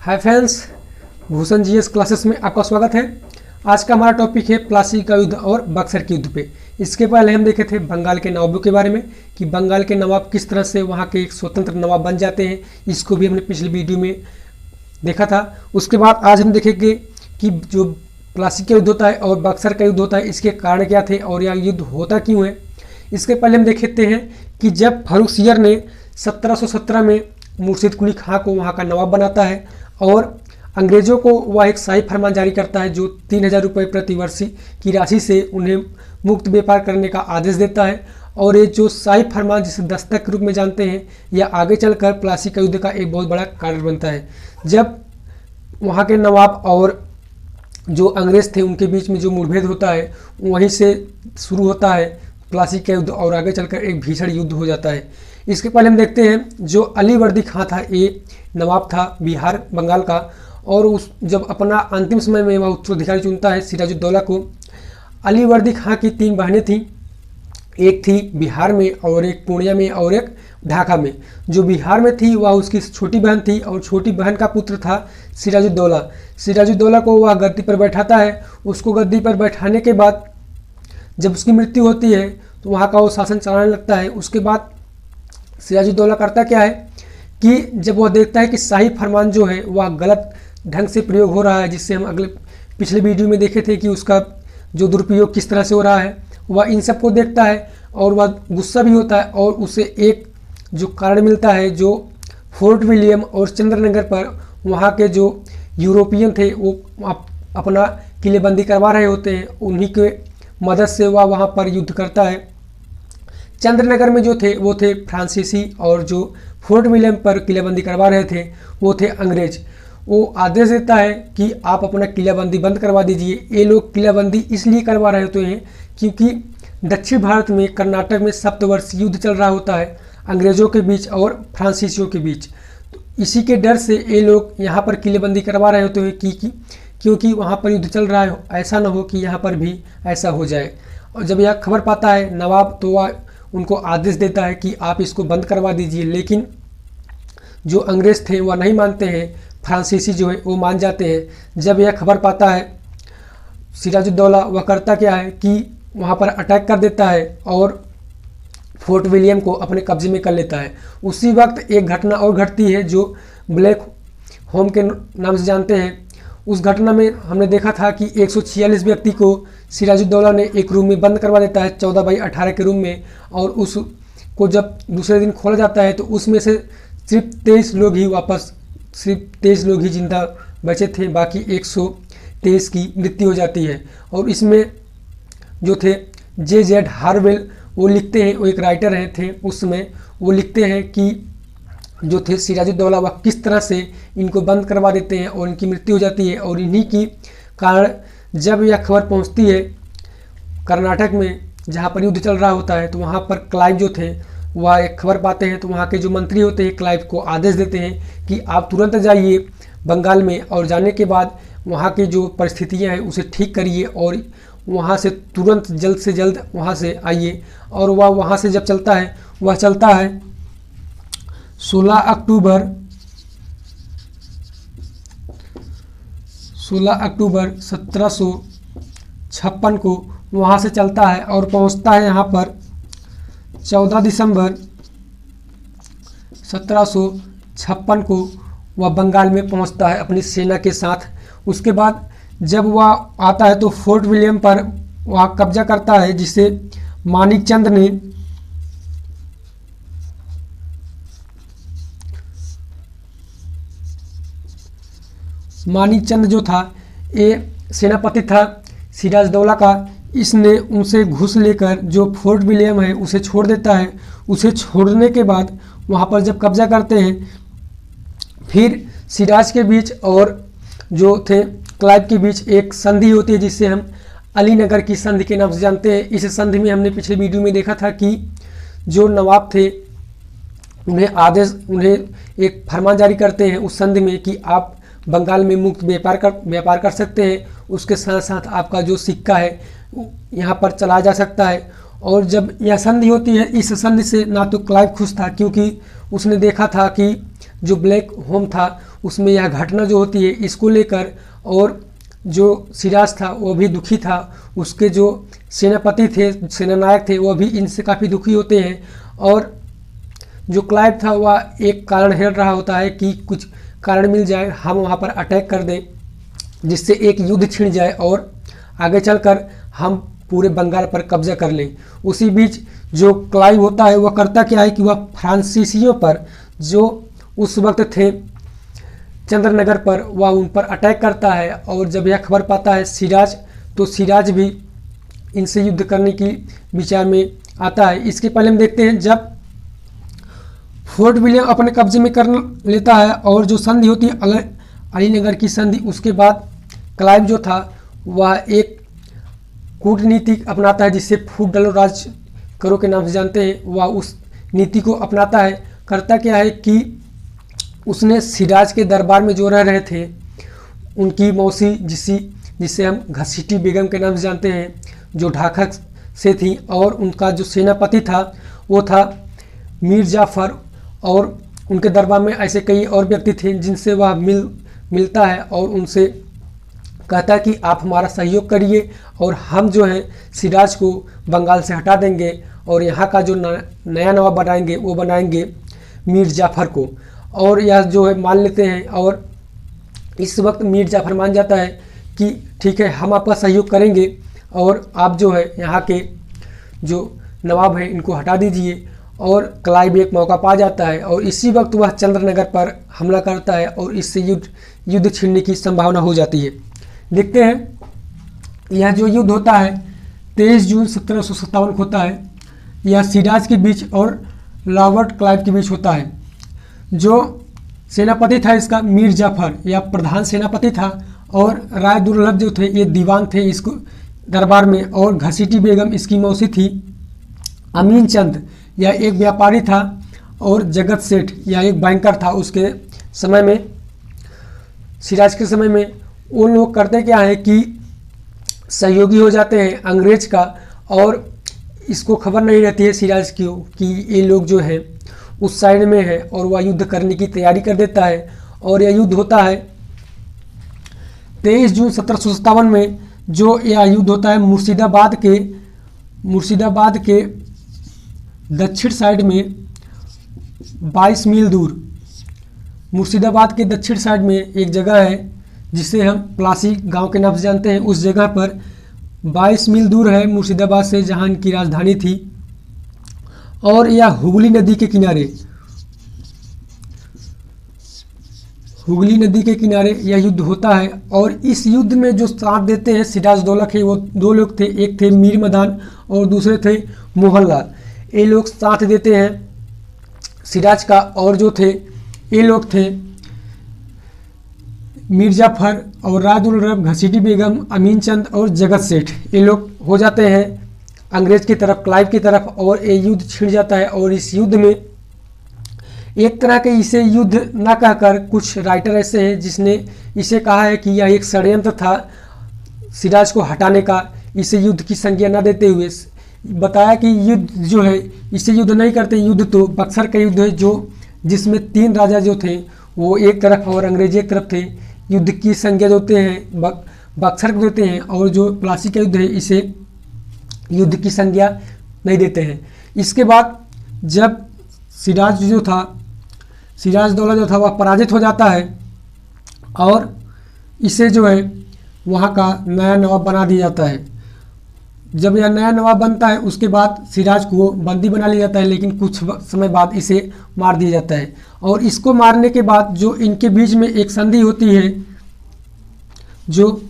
Hi friends, Bhushan GS classes में आपका स्वागत है। आज का हमारा टॉपिक है प्लासी का युद्ध और बक्सर के युद्ध पे। इसके पहले हम देखे थे बंगाल के नवाबों के बारे में कि बंगाल के नवाब किस तरह से वहाँ के एक स्वतंत्र नवाब बन जाते हैं। इसको भी हमने पिछले वीडियो में देखा था। उसके बाद आज हम देखेंगे कि जो प्लासी का युद्ध होता है और बक्सर का युद्ध होता है, इसके कारण क्या थे और यह युद्ध होता क्यों है। इसके पहले हम देखते हैं कि जब फर्रुखसियर ने 1717 में मुर्शिद कुली खां को वहाँ का नवाब बनाता है और अंग्रेज़ों को वह एक शाही फरमान जारी करता है जो 3000 रुपये प्रति वर्ष की राशि से उन्हें मुक्त व्यापार करने का आदेश देता है। और ये जो शाही फरमान जिसे दस्तक के रूप में जानते हैं, यह आगे चलकर प्लासी का युद्ध का एक बहुत बड़ा कारण बनता है। जब वहाँ के नवाब और जो अंग्रेज़ थे उनके बीच में जो मुठभेड़ होता है, वहीं से शुरू होता है प्लासी का युद्ध और आगे चलकर एक भीषण युद्ध हो जाता है। इसके पहले हम देखते हैं जो अलीवर्दी खां था, ये नवाब था बिहार बंगाल का, और उस जब अपना अंतिम समय में वह उत्तराधिकारी चुनता है सिराजुद्दौला को। अलीवर्दी खां की 3 बहनें थीं, एक थी बिहार में और एक पूर्णिया में और एक ढाका में। जो बिहार में थी वह उसकी छोटी बहन थी और छोटी बहन का पुत्र था सिराजुद्दौला। सिराजुद्दौला को वह गद्दी पर बैठाता है। उसको गद्दी पर बैठाने के बाद जब उसकी मृत्यु होती है तो वहाँ का वो शासन चलाने लगता है। उसके बाद सिराजुद्दौला करता क्या है कि जब वह देखता है कि शाही फरमान जो है वह गलत ढंग से प्रयोग हो रहा है, जिससे हम पिछले वीडियो में देखे थे कि उसका जो दुरुपयोग किस तरह से हो रहा है, वह इन सब को देखता है और वह गुस्सा भी होता है और उसे एक जो कारण मिलता है जो फोर्ट विलियम और चंद्रनगर पर वहाँ के जो यूरोपियन थे वो अपना किलेबंदी करवा रहे होते हैं। उन्हीं के मदद से वह वहाँ पर युद्ध करता है। चंद्रनगर में जो थे वो थे फ्रांसीसी और जो फोर्ट विलियम पर किलेबंदी करवा रहे थे वो थे अंग्रेज। वो आदेश देता है कि आप अपना किलेबंदी बंद करवा दीजिए। ये लोग किलेबंदी इसलिए करवा रहे होते हैं क्योंकि दक्षिण भारत में कर्नाटक में सप्तवर्षीय युद्ध चल रहा होता है अंग्रेज़ों के बीच और फ्रांसीसियों के बीच। तो इसी के डर से ये लोग यहाँ पर किलेबंदी करवा रहे होते हैं क्योंकि वहाँ पर युद्ध चल रहा है, ऐसा ना हो कि यहाँ पर भी ऐसा हो जाए। और जब यह खबर पाता है नवाब तो वह उनको आदेश देता है कि आप इसको बंद करवा दीजिए, लेकिन जो अंग्रेज़ थे वह नहीं मानते हैं, फ्रांसीसी जो है वो मान जाते हैं। जब यह खबर पाता है सिराजुद्दौला, वह करता क्या है कि वहाँ पर अटैक कर देता है और फोर्ट विलियम को अपने कब्जे में कर लेता है। उसी वक्त एक घटना और घटती है जो ब्लैक होम के नाम से जानते हैं। उस घटना में हमने देखा था कि 146 व्यक्ति को सिराजुद्दौला ने एक रूम में बंद करवा देता है 14x18 के रूम में, और उसको जब दूसरे दिन खोला जाता है तो उसमें से सिर्फ 23 लोग ही जिंदा बचे थे, बाकी 123 की मृत्यु हो जाती है। और इसमें जो थे J.Z. हार्वेल वो लिखते हैं, वो एक राइटर हैं थे उस समय, वो लिखते हैं कि जो थे सिराजुद्दौला वह किस तरह से इनको बंद करवा देते हैं और इनकी मृत्यु हो जाती है। और इन्हीं की कारण जब यह खबर पहुंचती है कर्नाटक में जहां पर युद्ध चल रहा होता है, तो वहां पर क्लाइव जो थे वह एक खबर पाते हैं। तो वहां के जो मंत्री होते हैं क्लाइव को आदेश देते हैं कि आप तुरंत जाइए बंगाल में और जाने के बाद वहाँ की जो परिस्थितियाँ हैं उसे ठीक करिए और वहाँ से तुरंत जल्द से जल्द वहाँ से आइए। और वह वहाँ से जब चलता है, वह चलता है 16 अक्टूबर 1756 को वहाँ से चलता है और पहुँचता है यहाँ पर 14 दिसंबर 1756 को वह बंगाल में पहुँचता है अपनी सेना के साथ। उसके बाद जब वह आता है तो फोर्ट विलियम पर वह कब्जा करता है, जिसे मानिकचंद जो था ये सेनापति था सिराजदौला का। इसने उनसे घूस लेकर जो फोर्ट विलियम है उसे छोड़ देता है। उसे छोड़ने के बाद वहाँ पर जब कब्जा करते हैं, फिर सिराज के बीच और जो थे क्लाइव के बीच एक संधि होती है जिसे हम अलीनगर की संधि के नाम से जानते हैं। इस संधि में हमने पिछले वीडियो में देखा था कि जो नवाब थे उन्हें एक फरमान जारी करते हैं उस संधि में कि आप बंगाल में मुक्त व्यापार कर सकते हैं। उसके साथ साथ आपका जो सिक्का है यहाँ पर चलाया जा सकता है। और जब यह संधि होती है, इस संधि से ना तो क्लाइव खुश था क्योंकि उसने देखा था कि जो ब्लैक होम था उसमें यह घटना जो होती है इसको लेकर, और जो सिराज था वो भी दुखी था, उसके जो सेनापति थे, सेनानायक थे, वो भी इनसे काफ़ी दुखी होते हैं। और जो क्लाइव था वह एक कारण हेर रहा होता है कि कुछ कारण मिल जाए, हम वहाँ पर अटैक कर दें जिससे एक युद्ध छिड़ जाए और आगे चलकर हम पूरे बंगाल पर कब्जा कर लें। उसी बीच जो क्लाइव होता है वह करता क्या है कि वह फ्रांसीसियों पर, जो उस वक्त थे चंद्रनगर पर, वह उन पर अटैक करता है। और जब यह खबर पाता है सिराज, तो सिराज भी इनसे युद्ध करने की विचार में आता है। इसके पहले हम देखते हैं जब फोर्ट विलियम अपने कब्जे में कर लेता है और जो संधि होती है अलीनगर की संधि, उसके बाद क्लाइव जो था वह एक कूटनीति अपनाता है जिसे फूट डालो राज करो के नाम से जानते हैं। वह उस नीति को अपनाता है। करता क्या है कि उसने सिराज के दरबार में जो रह रहे थे उनकी मौसी जिसे हम घसीटी बेगम के नाम से जानते हैं, जो ढाका से थी, और उनका जो सेनापति था वो था मीर जाफर, और उनके दरबार में ऐसे कई और व्यक्ति थे जिनसे वह मिलता है और उनसे कहता है कि आप हमारा सहयोग करिए और हम जो है सिराज को बंगाल से हटा देंगे और यहाँ का जो नया नवाब बनाएंगे वो बनाएंगे मीर जाफर को। और यह जो है मान लेते हैं, और इस वक्त मीर जाफर मान जाता है कि ठीक है हम आपका सहयोग करेंगे और आप जो है यहाँ के जो नवाब हैं इनको हटा दीजिए। और क्लाइव एक मौका पा जाता है और इसी वक्त वह चंद्रनगर पर हमला करता है और इससे युद्ध छिड़ने की संभावना हो जाती है। देखते हैं यह जो युद्ध होता है 23 जून 1757 को होता है। यह सिराज के बीच और रॉबर्ट क्लाइव के बीच होता है। जो सेनापति था इसका मीर जाफर, यह प्रधान सेनापति था, और राय दुर्लभ जो थे ये दीवान थे इसको दरबार में, और घसीटी बेगम इसकी मौसी थी। अमीन चंद यह एक व्यापारी था, और जगत सेठ यह एक बैंकर था उसके समय में, सिराज के समय में। वो लोग करते क्या है कि सहयोगी हो जाते हैं अंग्रेज का, और इसको खबर नहीं रहती है सिराज की कि ये लोग जो है उस साइड में है, और वह युद्ध करने की तैयारी कर देता है। और यह युद्ध होता है 23 जून 1757 में। जो यह युद्ध होता है मुर्शिदाबाद के दक्षिण साइड में 22 मील दूर, मुर्शिदाबाद के दक्षिण साइड में एक जगह है जिसे हम प्लासी गांव के नाम से जानते हैं। उस जगह पर 22 मील दूर है मुर्शिदाबाद से, जहां इनकी राजधानी थी। और यह हुगली नदी के किनारे यह युद्ध होता है। और इस युद्ध में जो साथ देते हैं सिराजदौला के, वो दो लोग थे, एक थे मीर मदान और दूसरे थे मोहनलाल। ये लोग साथ देते हैं सिराज का, और जो थे ये लोग थे मीर जाफर और राय दुर्लभ, घसीटी बेगम, अमीन चंद और जगत सेठ। ये लोग हो जाते हैं अंग्रेज की तरफ, क्लाइव की तरफ, और ये युद्ध छिड़ जाता है। और इस युद्ध में एक तरह के इसे युद्ध न कहकर कुछ राइटर ऐसे हैं जिसने इसे कहा है कि यह एक षड्यंत्र था सिराज को हटाने का, इसे युद्ध की संज्ञा न देते हुए बताया कि युद्ध जो है इसे युद्ध नहीं करते, युद्ध तो बक्सर का युद्ध है जो जिसमें 3 राजा जो थे वो एक तरफ और अंग्रेज एक तरफ थे। युद्ध की संज्ञा देते हैं बक्सर को देते हैं, और जो प्लासी का युद्ध है इसे युद्ध की संज्ञा नहीं देते हैं। इसके बाद जब सिराजदौला जो था वह पराजित हो जाता है और इसे जो है वहाँ का नया नवाब बना दिया जाता है। जब यह नया नवाब बनता है उसके बाद सिराज को बंदी बना लिया जाता है, लेकिन कुछ समय बाद इसे मार दिया जाता है। और इसको मारने के बाद जो इनके बीच में एक संधि होती है, जो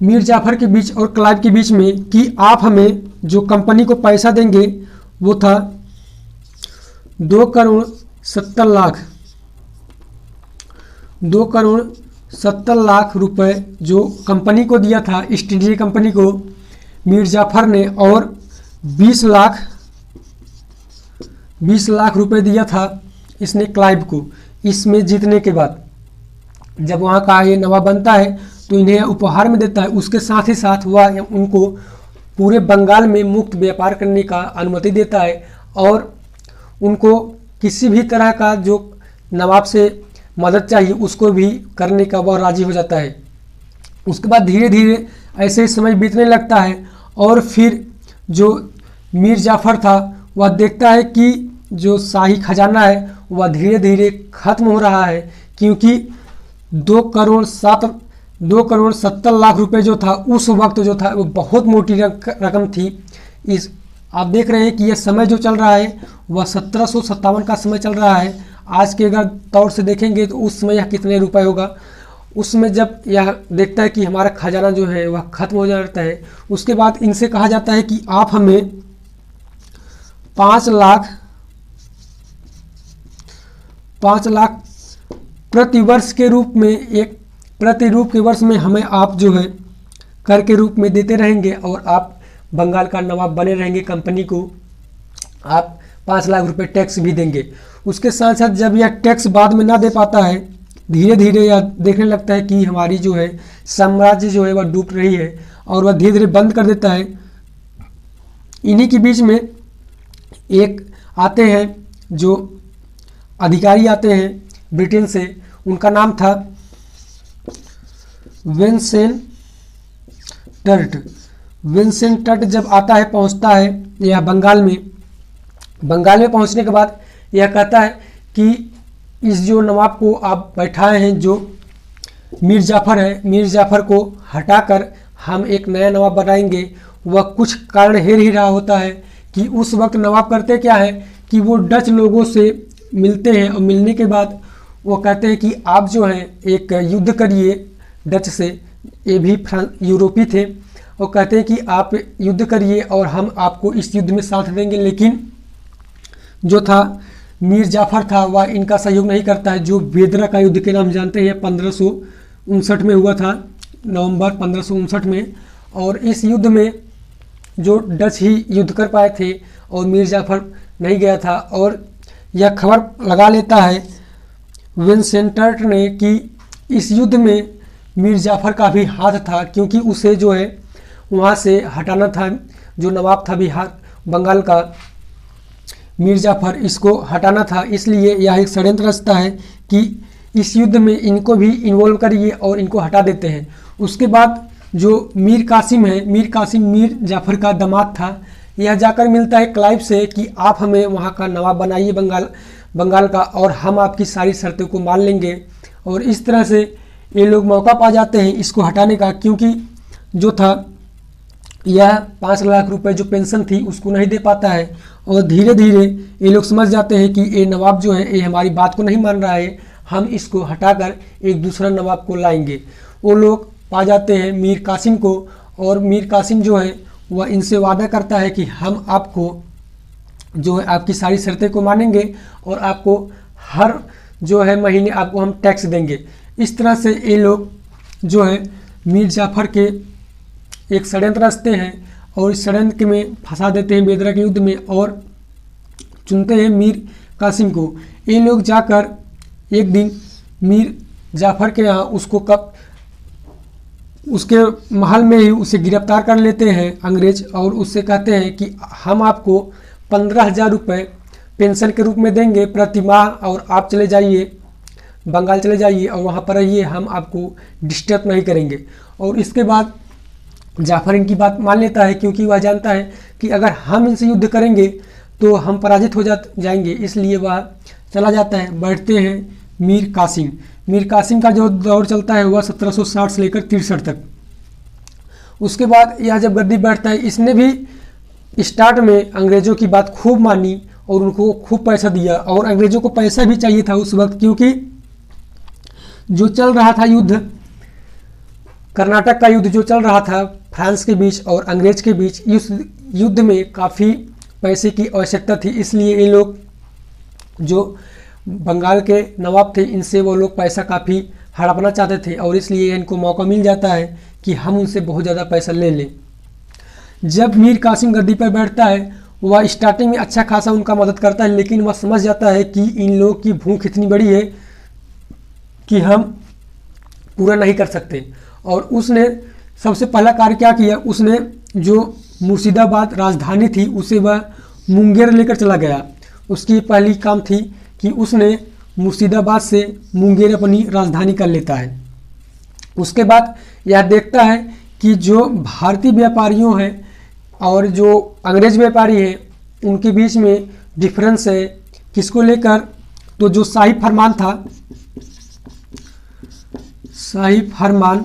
मीर जाफर के बीच और क्लाइव के बीच में, कि आप हमें जो कंपनी को पैसा देंगे वो था 2 करोड़ 70 लाख रुपए जो कंपनी को दिया था, ईस्ट इंडिया कंपनी को मीर जाफर ने, और 20 लाख रुपए दिया था इसने क्लाइव को। इसमें जीतने के बाद जब वहाँ का ये नवाब बनता है तो इन्हें उपहार में देता है। उसके साथ ही साथ वह उनको पूरे बंगाल में मुक्त व्यापार करने का अनुमति देता है और उनको किसी भी तरह का जो नवाब से मदद चाहिए उसको भी करने का वह राजी हो जाता है। उसके बाद धीरे धीरे ऐसे ही समय बीतने लगता है और फिर जो मीर जाफ़र था वह देखता है कि जो शाही खजाना है वह धीरे धीरे ख़त्म हो रहा है, क्योंकि 2 करोड़ 70 लाख रुपए जो था उस वक्त जो था वो बहुत मोटी रकम थी। इस आप देख रहे हैं कि यह समय जो चल रहा है वह 1757 का समय चल रहा है। आज के अगर तौर से देखेंगे तो उस समय यह कितने रुपए होगा। उसमें जब यह देखता है कि हमारा खजाना जो है वह ख़त्म हो जाता है, उसके बाद इनसे कहा जाता है कि आप हमें 5 लाख प्रतिवर्ष के रूप में, एक प्रतिरूप के वर्ष में हमें आप जो है कर के रूप में देते रहेंगे और आप बंगाल का नवाब बने रहेंगे। कंपनी को आप 5 लाख रुपए टैक्स भी देंगे। उसके साथ साथ जब यह टैक्स बाद में ना दे पाता है, धीरे धीरे यह देखने लगता है कि हमारी जो है साम्राज्य जो है वह डूब रही है और वह धीरे धीरे बंद कर देता है। इन्हीं के बीच में एक आते हैं जो अधिकारी आते हैं ब्रिटेन से, उनका नाम था विंसेंट टर्ट जब आता है, पहुंचता है यह बंगाल में पहुंचने के बाद यह कहता है कि इस जो नवाब को आप बैठाए हैं जो मीर जाफ़र है, मीर जाफ़र को हटाकर हम एक नया नवाब बनाएंगे। वह कुछ कारण हेर ही रहा होता है कि उस वक्त नवाब करते क्या है कि वो डच लोगों से मिलते हैं और मिलने के बाद वो कहते हैं कि आप जो हैं एक युद्ध करिए डच से, ये भी यूरोपी थे, और कहते हैं कि आप युद्ध करिए और हम आपको इस युद्ध में साथ देंगे। लेकिन जो था मीर जाफ़र था वह इनका सहयोग नहीं करता है। जो बेदरा का युद्ध के नाम जानते हैं 1559 में हुआ था, नवंबर 1559 में, और इस युद्ध में जो डच ही युद्ध कर पाए थे और मीर जाफ़र नहीं गया था। और यह खबर लगा लेता है विंसेंट टर्ट ने कि इस युद्ध में मीर जाफ़र का भी हाथ था, क्योंकि उसे जो है वहाँ से हटाना था। जो नवाब था बिहार बंगाल का मीर जाफ़र, इसको हटाना था। इसलिए यह एक षड्यंत्र रचता है कि इस युद्ध में इनको भी इन्वॉल्व करिए और इनको हटा देते हैं। उसके बाद जो मीर कासिम है, मीर कासिम मीर जाफ़र का दामाद था, यह जाकर मिलता है क्लाइव से कि आप हमें वहाँ का नवाब बनाइए बंगाल का, और हम आपकी सारी शर्तों को मान लेंगे। और इस तरह से ये लोग मौका पा जाते हैं इसको हटाने का, क्योंकि जो था यह 5 लाख रुपए जो पेंशन थी उसको नहीं दे पाता है। और धीरे धीरे ये लोग समझ जाते हैं कि ये नवाब जो है ये हमारी बात को नहीं मान रहा है, हम इसको हटाकर एक दूसरा नवाब को लाएंगे। वो लोग पा जाते हैं मीर कासिम को, और मीर कासिम जो है वह इनसे वादा करता है कि हम आपको जो है आपकी सारी शर्तें को मानेंगे और आपको हर जो है महीने आपको हम टैक्स देंगे। इस तरह से ये लोग जो है मीर जाफ़र के एक षड्यंत्र रचते हैं और इस षड्यंत्र में फंसा देते हैं बेदरा के युद्ध में, और चुनते हैं मीर कासिम को। ये लोग जाकर एक दिन मीर जाफ़र के यहाँ उसके महल में ही उसे गिरफ्तार कर लेते हैं अंग्रेज, और उससे कहते हैं कि हम आपको 15,000 रुपये पेंशन के रूप में देंगे प्रति माह, और आप चले जाइए बंगाल चले जाइए और वहाँ पर रहिए, हम आपको डिस्टर्ब नहीं करेंगे। और इसके बाद जाफ़र इनकी बात मान लेता है, क्योंकि वह जानता है कि अगर हम इनसे युद्ध करेंगे तो हम पराजित हो जाएंगे। इसलिए वह चला जाता है। बैठते हैं मीर कासिम का जो दौर चलता है वह 1760 से लेकर 63 तक। उसके बाद यह जब गद्दी बैठता है, इसने भी स्टार्ट में अंग्रेज़ों की बात खूब मानी और उनको खूब पैसा दिया, और अंग्रेज़ों को पैसा भी चाहिए था उस वक्त, क्योंकि जो चल रहा था युद्ध, कर्नाटक का युद्ध जो चल रहा था फ्रांस के बीच और अंग्रेज के बीच, इस युद्ध में काफ़ी पैसे की आवश्यकता थी। इसलिए ये लोग जो बंगाल के नवाब थे इनसे वो लोग पैसा काफ़ी हड़पना चाहते थे, और इसलिए इनको मौका मिल जाता है कि हम उनसे बहुत ज़्यादा पैसा ले लें। जब मीर कासिम गद्दी पर बैठता है, वह स्टार्टिंग में अच्छा खासा उनका मदद करता है, लेकिन वह समझ जाता है कि इन लोगों की भूख इतनी बड़ी है कि हम पूरा नहीं कर सकते। और उसने सबसे पहला कार्य क्या किया, उसने जो मुर्शिदाबाद राजधानी थी उसे वह मुंगेर लेकर चला गया। उसकी पहली काम थी कि उसने मुर्शिदाबाद से मुंगेर अपनी राजधानी कर लेता है। उसके बाद यह देखता है कि जो भारतीय व्यापारियों हैं और जो अंग्रेज व्यापारी हैं उनके बीच में डिफरेंस है। किसको लेकर? तो जो शाही फरमान था, शाही फरमान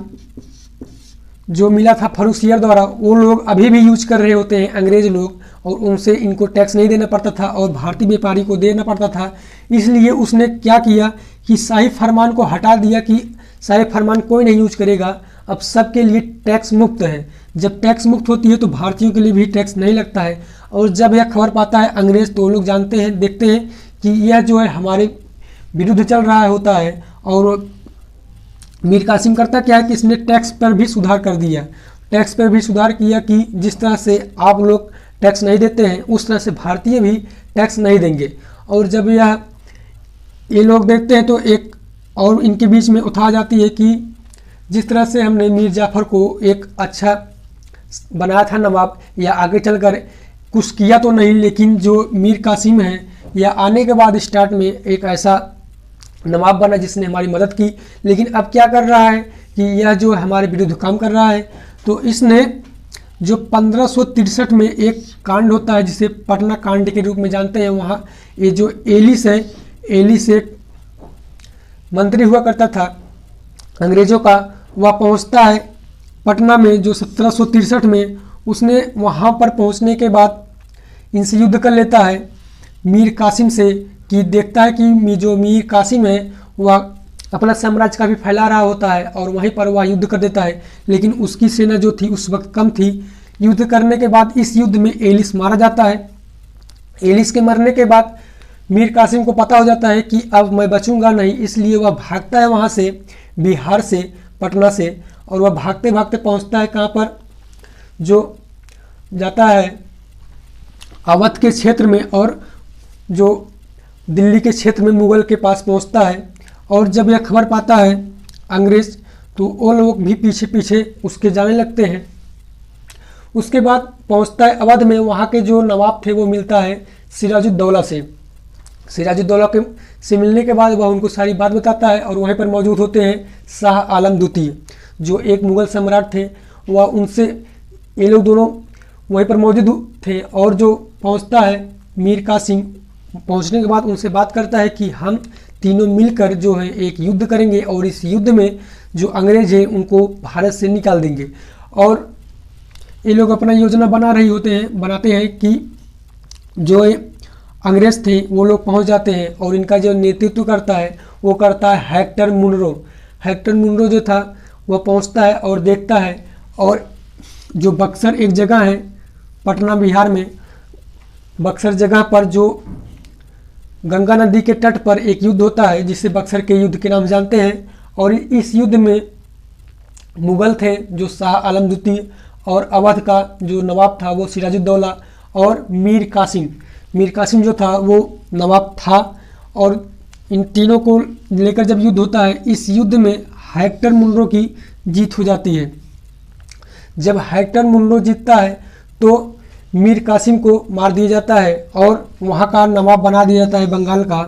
जो मिला था फर्रुखियर द्वारा, वो लोग अभी भी यूज कर रहे होते हैं अंग्रेज लोग, और उनसे इनको टैक्स नहीं देना पड़ता था और भारतीय व्यापारी को देना पड़ता था। इसलिए उसने क्या किया कि शाही फरमान को हटा दिया कि शाही फरमान कोई नहीं यूज करेगा, अब सबके लिए टैक्स मुक्त है। जब टैक्स मुक्त होती है तो भारतीयों के लिए भी टैक्स नहीं लगता है। और जब यह खबर पाता है अंग्रेज तो लोग जानते हैं, देखते हैं कि यह जो है हमारे विरुद्ध चल रहा होता है। और मीर कासिम करता क्या है कि इसने टैक्स पर भी सुधार कर दिया। टैक्स पर भी सुधार किया कि जिस तरह से आप लोग टैक्स नहीं देते हैं उस तरह से भारतीय भी टैक्स नहीं देंगे। और जब ये लोग देखते हैं तो एक और इनके बीच में उठा जाती है कि जिस तरह से हमने मीर जाफ़र को एक अच्छा बनाया था नवाब, या आगे चलकर कुछ किया तो नहीं, लेकिन जो मीर कासिम है या आने के बाद स्टार्ट में एक ऐसा नवाब बना जिसने हमारी मदद की। लेकिन अब क्या कर रहा है कि यह जो हमारे विरुद्ध काम कर रहा है। तो इसने जो 1563 में एक कांड होता है जिसे पटना कांड के रूप में जानते हैं, वहाँ ये जो एलिस है, एलिस एक मंत्री हुआ करता था अंग्रेज़ों का, वह पहुँचता है पटना में जो 1763 में। उसने वहाँ पर पहुँचने के बाद इनसे युद्ध कर लेता है मीर कासिम से, कि देखता है कि जो मीर कासिम है वह अपना साम्राज्य का भी फैला रहा होता है और वहीं पर वह युद्ध कर देता है। लेकिन उसकी सेना जो थी उस वक्त कम थी। युद्ध करने के बाद इस युद्ध में एलिस मारा जाता है। एलिस के मरने के बाद मीर कासिम को पता हो जाता है कि अब मैं बचूंगा नहीं, इसलिए वह भागता है वहाँ से, बिहार से, पटना से। और वह भागते भागते पहुँचता है कहाँ पर? जो जाता है अवध के क्षेत्र में, और जो दिल्ली के क्षेत्र में मुगल के पास पहुंचता है। और जब यह खबर पाता है अंग्रेज तो वो लोग भी पीछे पीछे उसके जाने लगते हैं। उसके बाद पहुंचता है अवध में, वहाँ के जो नवाब थे वो मिलता है सिराजुद्दौला से। सिराजुद्दौला के से मिलने के बाद वह उनको सारी बात बताता है। और वहीं पर मौजूद होते हैं शाह आलम द्वितीय, जो एक मुगल सम्राट थे। वह उनसे, ये लोग दोनों वहीं पर मौजूद थे। और जो पहुंचता है मीर कासिम, पहुंचने के बाद उनसे बात करता है कि हम तीनों मिलकर जो है एक युद्ध करेंगे और इस युद्ध में जो अंग्रेज हैं उनको भारत से निकाल देंगे। और ये लोग अपना योजना बनाते हैं कि जो अंग्रेज थे वो लोग पहुंच जाते हैं। और इनका जो नेतृत्व करता है वो करता है हेक्टर मुनरो। हेक्टर मुनरो जो था वह पहुंचता है और देखता है। और जो बक्सर एक जगह है पटना बिहार में, बक्सर जगह पर जो गंगा नदी के तट पर एक युद्ध होता है जिसे बक्सर के युद्ध के नाम जानते हैं। और इस युद्ध में मुगल थे जो शाह आलम द्वितीय, और अवध का जो नवाब था वो सिराजुद्दौला, और मीर कासिम जो था वो नवाब था। और इन तीनों को लेकर जब युद्ध होता है, इस युद्ध में हेक्टर मुनरो की जीत हो जाती है। जब हेक्टर मुनरो जीतता है तो मीर कासिम को मार दिया जाता है और वहाँ का नवाब बना दिया जाता है बंगाल का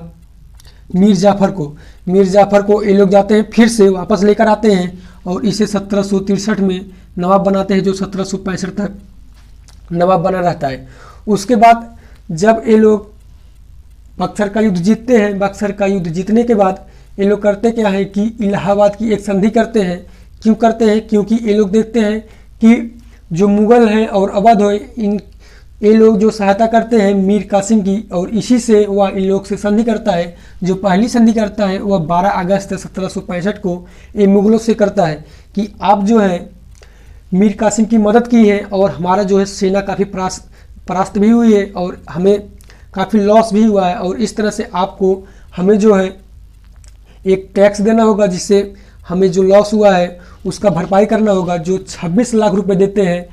मीर जाफ़र को ये लोग जाते हैं, फिर से वापस लेकर आते हैं और इसे 1763 में नवाब बनाते हैं, जो 1765 तक नवाब बना रहता है। उसके बाद जब ये लोग बक्सर का युद्ध जीतते हैं, बक्सर का युद्ध जीतने के बाद ये लोग करते क्या है कि इलाहाबाद की एक संधि करते हैं। क्यों करते हैं? क्योंकि ये लोग देखते हैं कि जो मुगल हैं और अवध है, ये लोग जो सहायता करते हैं मीर कासिम की, और इसी से वह इन लोग से संधि करता है। जो पहली संधि करता है वह 12 अगस्त 1765 को ये मुगलों से करता है कि आप जो है मीर कासिम की मदद की है और हमारा जो है सेना काफ़ी परास्त भी हुई है और हमें काफ़ी लॉस भी हुआ है, और इस तरह से आपको हमें जो है एक टैक्स देना होगा जिससे हमें जो लॉस हुआ है उसका भरपाई करना होगा। जो 26 लाख रुपए देते हैं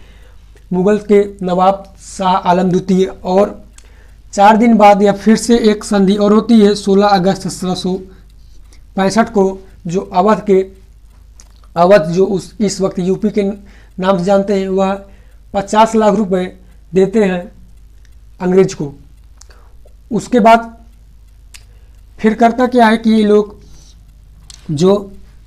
मुगल के नवाब शाह आलम द्वितीय। और 4 दिन बाद या फिर से एक संधि और होती है 16 अगस्त 1765 को, जो अवध जो इस वक्त यूपी के नाम से जानते हैं, वह 50 लाख रुपए देते हैं अंग्रेज को। उसके बाद फिर करता क्या है कि ये लोग जो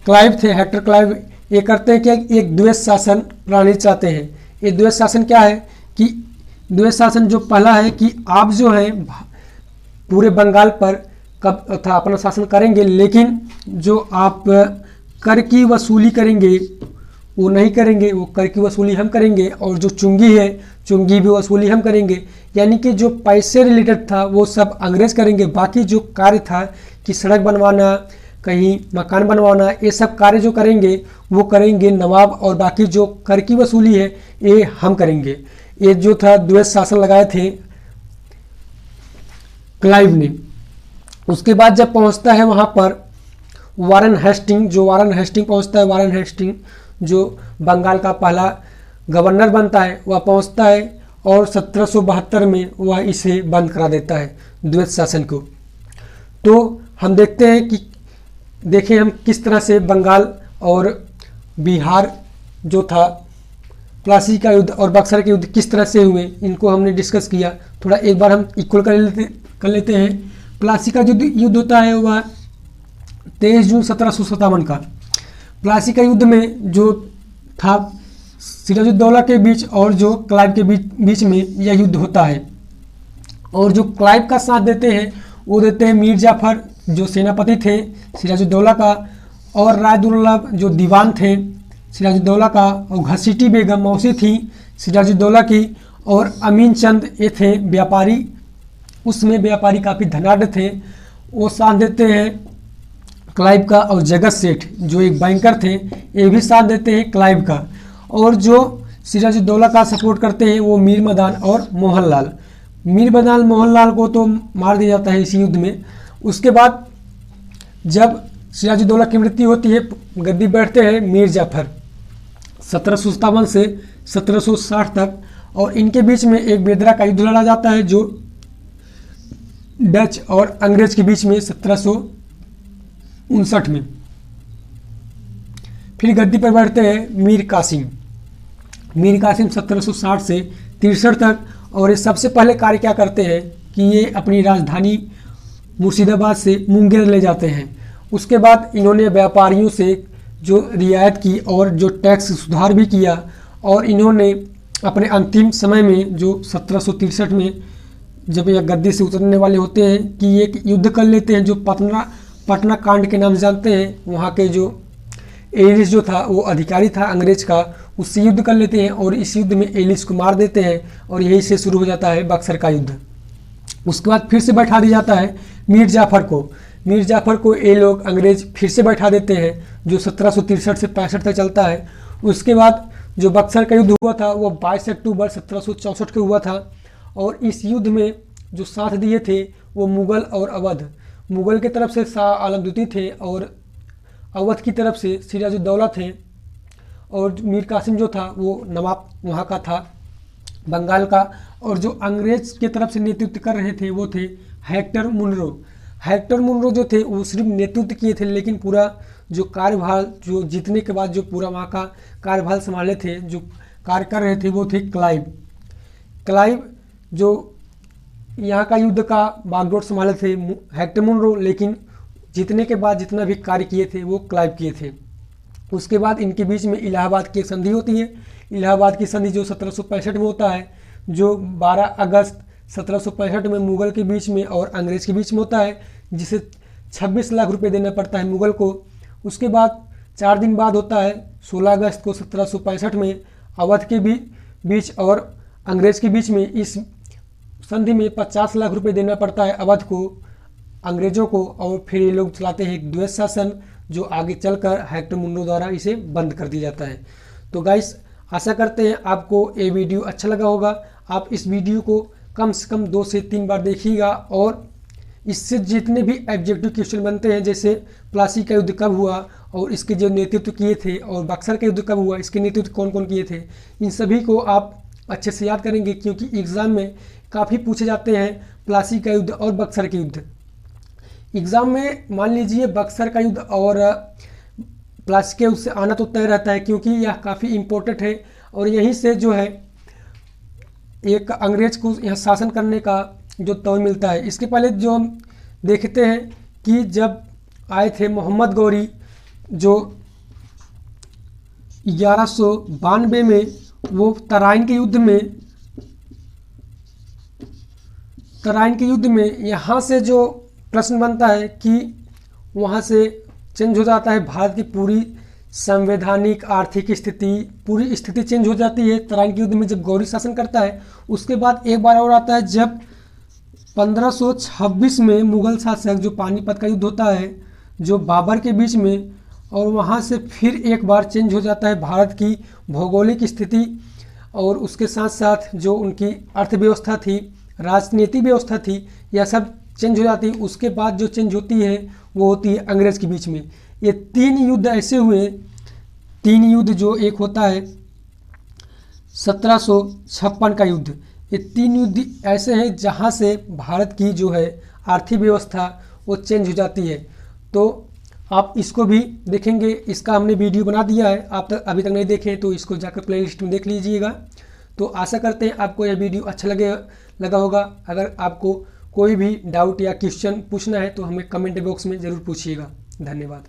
क्लाइव थे, हेक्टर क्लाइव, ये करते हैं कि एक द्वैत शासन प्रणाली चाहते हैं। ये द्वैत शासन क्या है कि द्वैत शासन जो पहला है कि आप जो है पूरे बंगाल पर कब था अपना शासन करेंगे, लेकिन जो आप कर की वसूली करेंगे वो नहीं करेंगे, वो कर की वसूली हम करेंगे, और जो चुंगी है चुंगी भी वसूली हम करेंगे। यानी कि जो पैसे रिलेटेड था वो सब अंग्रेज करेंगे, बाकी जो कार्य था कि सड़क बनवाना, कहीं मकान बनवाना, ये सब कार्य जो करेंगे वो करेंगे नवाब, और बाकी जो कर की वसूली है ये हम करेंगे। ये जो था द्वैत शासन लगाए थे क्लाइव ने। उसके बाद जब पहुंचता है वहाँ पर वारन हेस्टिंग, जो वारन हेस्टिंग पहुंचता है, वारन हेस्टिंग जो बंगाल का पहला गवर्नर बनता है, वह पहुंचता है और 1772 में वह इसे बंद करा देता है द्वैत शासन को। तो हम देखते हैं कि देखें हम किस तरह से बंगाल और बिहार जो था प्लासी का युद्ध और बक्सर के युद्ध किस तरह से हुए, इनको हमने डिस्कस किया। थोड़ा एक बार हम इक्वल कर लेते हैं। प्लासी का जो युद्ध होता है वह 23 जून 1757 का। प्लासी का युद्ध में जो था सिराजुद्दौला के बीच और जो क्लाइव के बीच में यह युद्ध होता है, और जो क्लाइव का साथ देते हैं वो देते हैं मीर जाफर जो सेनापति थे सिराजुद्दौला का, और रायदुर्लभ जो दीवान थे सिराजुद्दौला का, और घसीटी बेगम मौसी थी सिराजुद्दौला की, और अमीन चंद ये थे व्यापारी, उसमें व्यापारी काफ़ी धनाढ़ थे, वो साथ देते हैं क्लाइव का। और जगत सेठ जो एक बैंकर थे ये भी साथ देते हैं क्लाइव का, और जो सिराजुद्दौला का सपोर्ट करते हैं वो मीर मदान और मोहनलाल। मीर मदान मोहनलाल को तो मार दिया जाता है इसी युद्ध में। उसके बाद जब सिराजुद्दौला की मृत्यु होती है, गद्दी बैठते हैं मीर जाफर 1757 से 1760 तक, और इनके बीच में एक बेदरा का युद्ध लड़ा जाता है जो डच और अंग्रेज के बीच में 1759 में। फिर गद्दी पर बैठते हैं मीर कासिम। मीर कासिम 1760 से 63 तक, और ये सबसे पहले कार्य क्या करते हैं कि ये अपनी राजधानी मुर्शिदाबाद से मुंगेर ले जाते हैं। उसके बाद इन्होंने व्यापारियों से जो रियायत की और जो टैक्स सुधार भी किया, और इन्होंने अपने अंतिम समय में जो 1763 में जब यह गद्दी से उतरने वाले होते हैं कि एक युद्ध कर लेते हैं जो पटना कांड के नाम जानते हैं। वहाँ के जो एलिस जो था वो अधिकारी था अंग्रेज का, उससे युद्ध कर लेते हैं, और इस युद्ध में एलिस को मार देते हैं, और यही से शुरू हो जाता है बक्सर का युद्ध। उसके बाद फिर से बैठा दिया जाता है मीर जाफर को। मीर जाफर को ये लोग अंग्रेज फिर से बैठा देते हैं जो 1763 से 65 तक चलता है। उसके बाद जो बक्सर का युद्ध हुआ था वो 22 अक्टूबर 1764 को हुआ था, और इस युद्ध में जो साथ दिए थे वो मुगल और अवध। मुगल की तरफ से शाह आलम द्वितीय थे और अवध की तरफ से सिराजुद्दौला थे, और मीर कासिम जो था वो नवाब वहाँ का था बंगाल का, और जो अंग्रेज की तरफ से नेतृत्व कर रहे थे वो थे हेक्टर मुनरो। हेक्टर मुनरो जो थे वो सिर्फ नेतृत्व किए थे, लेकिन पूरा जो कार्यभार जो जीतने के बाद जो पूरा वहाँ का कार्यभार संभाले थे, जो कार्य कर रहे थे वो थे क्लाइव। क्लाइव जो यहाँ का युद्ध का बागडोर संभाले थे हेक्टर मुनरो, लेकिन जीतने के बाद जितना भी कार्य किए थे वो क्लाइव किए थे। उसके बाद इनके बीच में इलाहाबाद की एक संधि होती है। इलाहाबाद की संधि जो 1765 में होता है, जो 12 अगस्त 1765 में मुगल के बीच में और अंग्रेज के बीच में होता है, जिसे 26 लाख रुपए देना पड़ता है मुगल को। उसके बाद 4 दिन बाद होता है 16 अगस्त को 1765 में अवध के बीच और अंग्रेज के बीच में। इस संधि में 50 लाख रुपए देना पड़ता है अवध को, अंग्रेजों को, और फिर ये लोग चलाते हैं एक द्वैत शासन जो आगे चलकर हेक्टर मुनरो द्वारा इसे बंद कर दिया जाता है। तो गाइस आशा करते हैं आपको ये वीडियो अच्छा लगा होगा। आप इस वीडियो को कम से कम 2 से 3 बार देखिएगा, और इससे जितने भी ऑब्जेक्टिव क्वेश्चन बनते हैं, जैसे प्लासी का युद्ध कब हुआ और इसके जो नेतृत्व किए थे, और बक्सर का युद्ध कब हुआ, इसके नेतृत्व कौन कौन किए थे, इन सभी को आप अच्छे से याद करेंगे, क्योंकि एग्ज़ाम में काफ़ी पूछे जाते हैं प्लासी का युद्ध और बक्सर के युद्ध। एग्ज़ाम में मान लीजिए बक्सर का युद्ध और प्लासी के युद्ध से आना तो तय रहता है, क्योंकि यह काफ़ी इम्पोर्टेंट है, और यहीं से जो है एक अंग्रेज को यहाँ शासन करने का जो तौर मिलता है। इसके पहले जो हम देखते हैं कि जब आए थे मोहम्मद गौरी, जो 1192 में वो तराइन के युद्ध में यहाँ से जो प्रश्न बनता है कि वहाँ से चेंज हो जाता है भारत की पूरी संवैधानिक आर्थिक स्थिति, पूरी स्थिति चेंज हो जाती है तराइन के युद्ध में जब गौरी शासन करता है। उसके बाद एक बार और आता है जब 1526 में मुगल शासक जो पानीपत का युद्ध होता है जो बाबर के बीच में, और वहाँ से फिर एक बार चेंज हो जाता है भारत की भौगोलिक स्थिति, और उसके साथ साथ जो उनकी अर्थव्यवस्था थी, राजनीतिक व्यवस्था थी, यह सब चेंज हो जाती है। उसके बाद जो चेंज होती है वो होती है अंग्रेज़ के बीच में। ये 3 युद्ध ऐसे हुए, 3 युद्ध, जो एक होता है 1756 का युद्ध, ये 3 युद्ध ऐसे हैं जहाँ से भारत की जो है आर्थिक व्यवस्था वो चेंज हो जाती है। तो आप इसको भी देखेंगे, इसका हमने वीडियो बना दिया है, आप अभी तक नहीं देखें तो इसको जाकर प्लेलिस्ट में देख लीजिएगा। तो आशा करते हैं आपको यह वीडियो अच्छा लगा होगा। अगर आपको कोई भी डाउट या क्वेश्चन पूछना है तो हमें कमेंट बॉक्स में ज़रूर पूछिएगा। धन्यवाद।